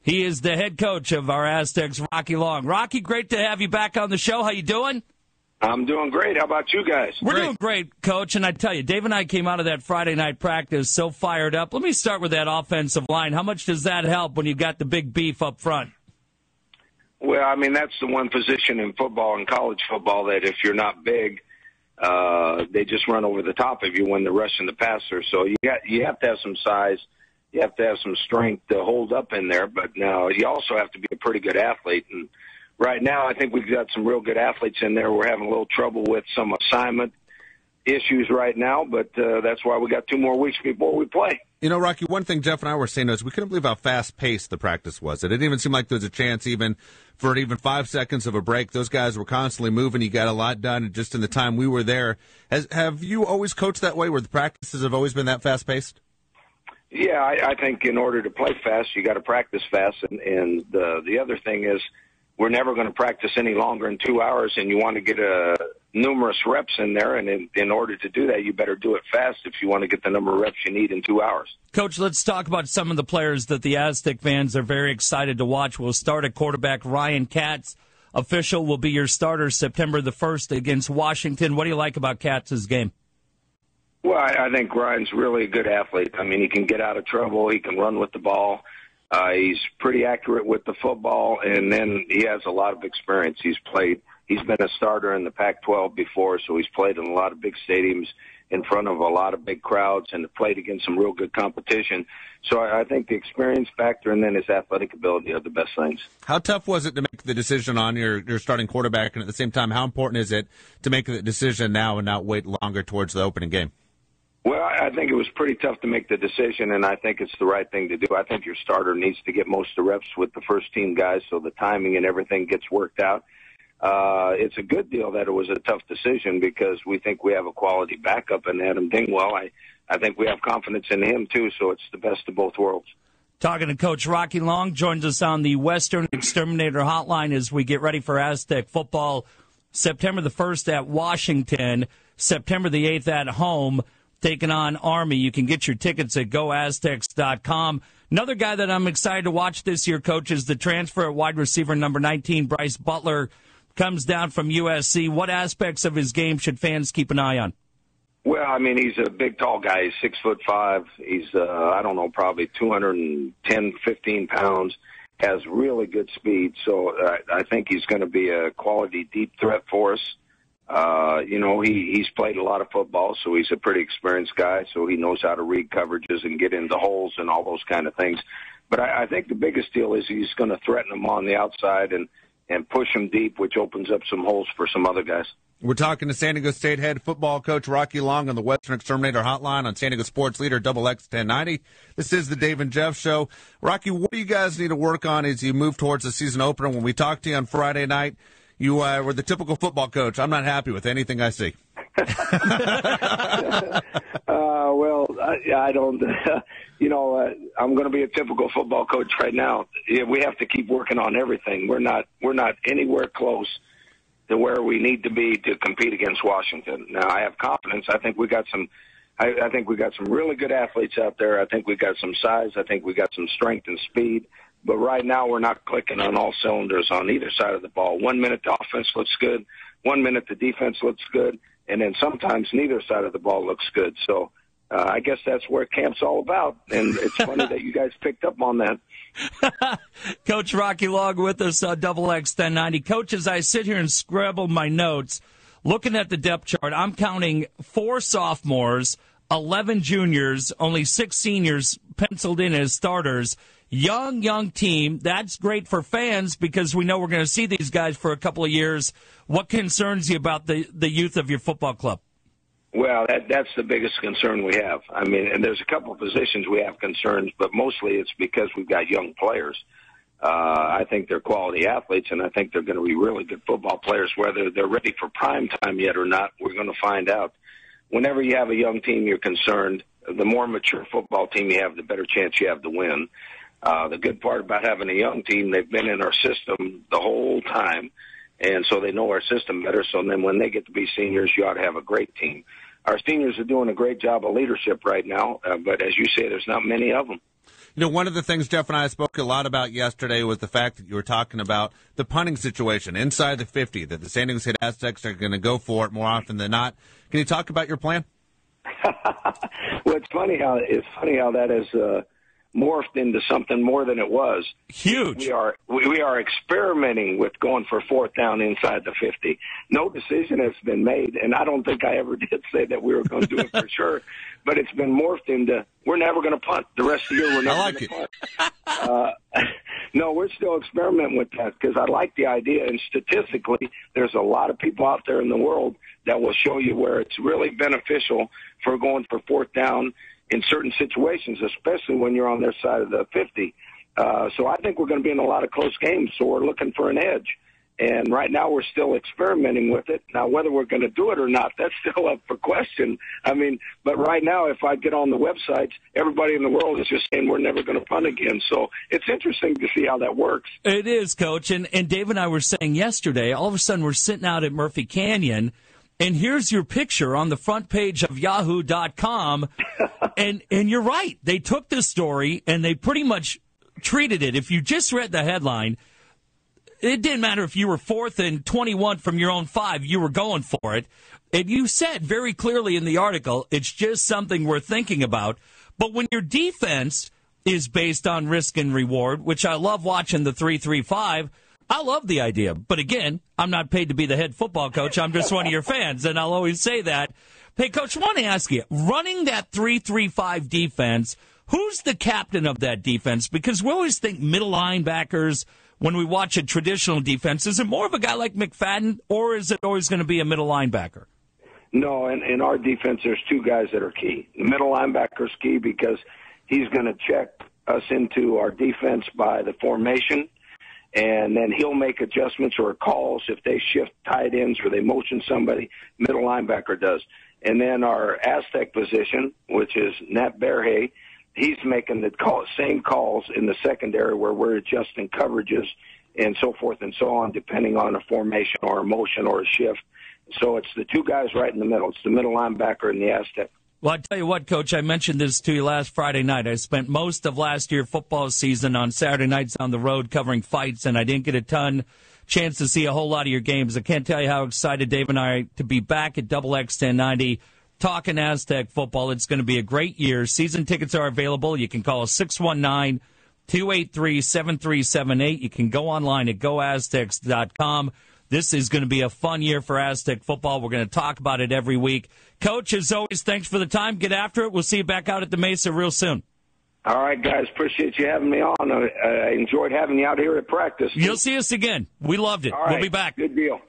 He is the head coach of our Aztecs, Rocky Long. Rocky, great to have you back on the show. How you doing? I'm doing great. How about you guys? We're doing great, Coach. And I tell you, Dave and I came out of that Friday night practice so fired up. Let me start with that offensive line. How much does that help when you've got the big beef up front? Well, I mean, that's the one position in football and college football that if you're not big, they just run over the top of you when they're rushing the passer. So you have to have some size. You have to have some strength to hold up in there. But now you also have to be a pretty good athlete. And right now, I think we've got some real good athletes in there. We're having a little trouble with some assignment issues right now, but that's why we got 2 more weeks before we play. You know, Rocky, one thing Jeff and I were saying is we couldn't believe how fast-paced the practice was. It didn't even seem like there was a chance even for 5 seconds of a break. Those guys were constantly moving. You got a lot done just in the time we were there. Have you always coached that way, where the practices have always been that fast-paced? Yeah, I think in order to play fast, you got to practice fast. And the other thing is we're never going to practice any longer than 2 hours, and you want to get numerous reps in there. And in order to do that, you better do it fast if you want to get the number of reps you need in 2 hours. Coach, let's talk about some of the players that the Aztec fans are very excited to watch. We'll start at quarterback. Ryan Katz, official, will be your starter September the 1st against Washington. What do you like about Katz's game? Well, I think Ryan's really a good athlete. I mean, he can get out of trouble. He can run with the ball. He's pretty accurate with the football, and then he has a lot of experience. He's been a starter in the Pac-12 before, so he's played in a lot of big stadiums in front of a lot of big crowds and played against some real good competition. So I think the experience factor and then his athletic ability are the best things. How tough was it to make the decision on your starting quarterback, and at the same time, how important is it to make the decision now and not wait longer towards the opening game? Well, I think it was pretty tough to make the decision, and I think it's the right thing to do. I think your starter needs to get most of the reps with the first-team guys so the timing and everything gets worked out. It's a good deal that it was a tough decision because we think we have a quality backup in Adam Dingwell. I think we have confidence in him, too, so it's the best of both worlds. Talking to Coach Rocky Long, joins us on the Western Exterminator Hotline as we get ready for Aztec football September the 1st at Washington, September the 8th at home, taking on Army. You can get your tickets at goaztecs.com. Another guy that I'm excited to watch this year, Coach, is the transfer at wide receiver number 19, Bryce Butler, comes down from USC. What aspects of his game should fans keep an eye on? Well, I mean, he's a big, tall guy. He's 6'5". He's, probably 210, 15 pounds, has really good speed. So I think he's going to be a quality deep threat for us. He's played a lot of football, so he's a pretty experienced guy, so he knows how to read coverages and get into holes and all those kind of things. But I think the biggest deal is he's going to threaten them on the outside and push them deep, which opens up some holes for some other guys. We're talking to San Diego State head football coach Rocky Long on the Western Exterminator Hotline on San Diego Sports Leader XX 1090. This is the Dave and Jeff Show. Rocky, what do you guys need to work on as you move towards the season opener? When we talked to you on Friday night, you were the typical football coach. I'm not happy with anything I see. I don't. I'm going to be a typical football coach right now. Yeah, we have to keep working on everything. We're not anywhere close to where we need to be to compete against Washington. Now, I have confidence. I think we got some. I think we got some really good athletes out there. I think we got some size. I think we got some strength and speed. But right now, we're not clicking on all cylinders on either side of the ball. 1 minute the offense looks good, 1 minute the defense looks good, and then sometimes neither side of the ball looks good. So I guess that's where camp's all about, and it's funny that you guys picked up on that. Coach Rocky Long with us on XX 1090. Coach, as I sit here and scribble my notes, looking at the depth chart, I'm counting 4 sophomores, 11 juniors, only 6 seniors penciled in as starters. Young team. That's great for fans because we know we're going to see these guys for a couple of years. What concerns you about the youth of your football club? Well, that's the biggest concern we have. I mean, and there's a couple of positions we have concerns, but mostly it's because we've got young players. I think they're quality athletes, and I think they're going to be really good football players. Whether they're ready for prime time yet or not, we're going to find out. Whenever you have a young team, you're concerned. The more mature football team you have, the better chance you have to win. The good part about having a young team, they've been in our system the whole time, and so they know our system better. So then when they get to be seniors, you ought to have a great team. Our seniors are doing a great job of leadership right now, but as you say, there's not many of them. You know, one of the things Jeff and I spoke a lot about yesterday was the fact that you were talking about the punting situation inside the 50, that the San Diego State Aztecs are going to go for it more often than not. Can you talk about your plan? Well, it's funny how that has morphed into something more than it was. Huge. We are experimenting with going for fourth down inside the 50. No decision has been made, and I don't think I ever did say that we were going to do it for sure. But it's been morphed into we're never going to punt the rest of the year. We're never going to punt. No, we're still experimenting with that because I like the idea. And statistically, there's a lot of people out there in the world that will show you where it's really beneficial for going for fourth down in certain situations, especially when you're on their side of the 50. So I think we're going to be in a lot of close games, so we're looking for an edge. And right now we're still experimenting with it. Now, whether we're going to do it or not, that's still up for question. I mean, but right now, if I get on the websites, everybody in the world is just saying we're never going to punt again. So it's interesting to see how that works. It is, Coach. And Dave and I were saying yesterday, all of a sudden we're sitting out at Murphy Canyon, and here's your picture on the front page of Yahoo.com. and you're right. They took this story and they pretty much treated it. If you just read the headline, it didn't matter if you were 4th and 21 from your own 5, you were going for it. And you said very clearly in the article, it's just something we're thinking about. But when your defense is based on risk and reward, which I love watching the 3-3-5, I love the idea. But again, I'm not paid to be the head football coach. I'm just one of your fans, and I'll always say that. Hey, Coach, I want to ask you, running that 3-3-5 defense, who's the captain of that defense? Because we always think middle linebackers when we watch a traditional defense. Is it more of a guy like McFadden, or is it always going to be a middle linebacker? No, in our defense, there's two guys that are key. The middle linebacker's key because he's going to check us into our defense by the formation, and then he'll make adjustments or calls if they shift tight ends or they motion somebody. Middle linebacker does. And then our Aztec position, which is Nat Berhe, he's making the same calls in the secondary where we're adjusting coverages and so forth and so on, depending on a formation or a motion or a shift. So it's the two guys right in the middle. It's the middle linebacker and the Aztec. Well, I tell you what, Coach, I mentioned this to you last Friday night. I spent most of last year football season on Saturday nights on the road covering fights, and I didn't get a chance to see a whole lot of your games. I can't tell you how excited Dave and I are to be back at Double X 1090 talking Aztec football. It's going to be a great year. Season tickets are available. You can call 619-283-7378. You can go online at goaztecs.com. This is going to be a fun year for Aztec football. We're going to talk about it every week. Coach, as always, thanks for the time. Get after it. We'll see you back out at the Mesa real soon. All right, guys. Appreciate you having me on. I enjoyed having you out here at practice. You'll see us again. We loved it. All right. We'll be back. Good deal.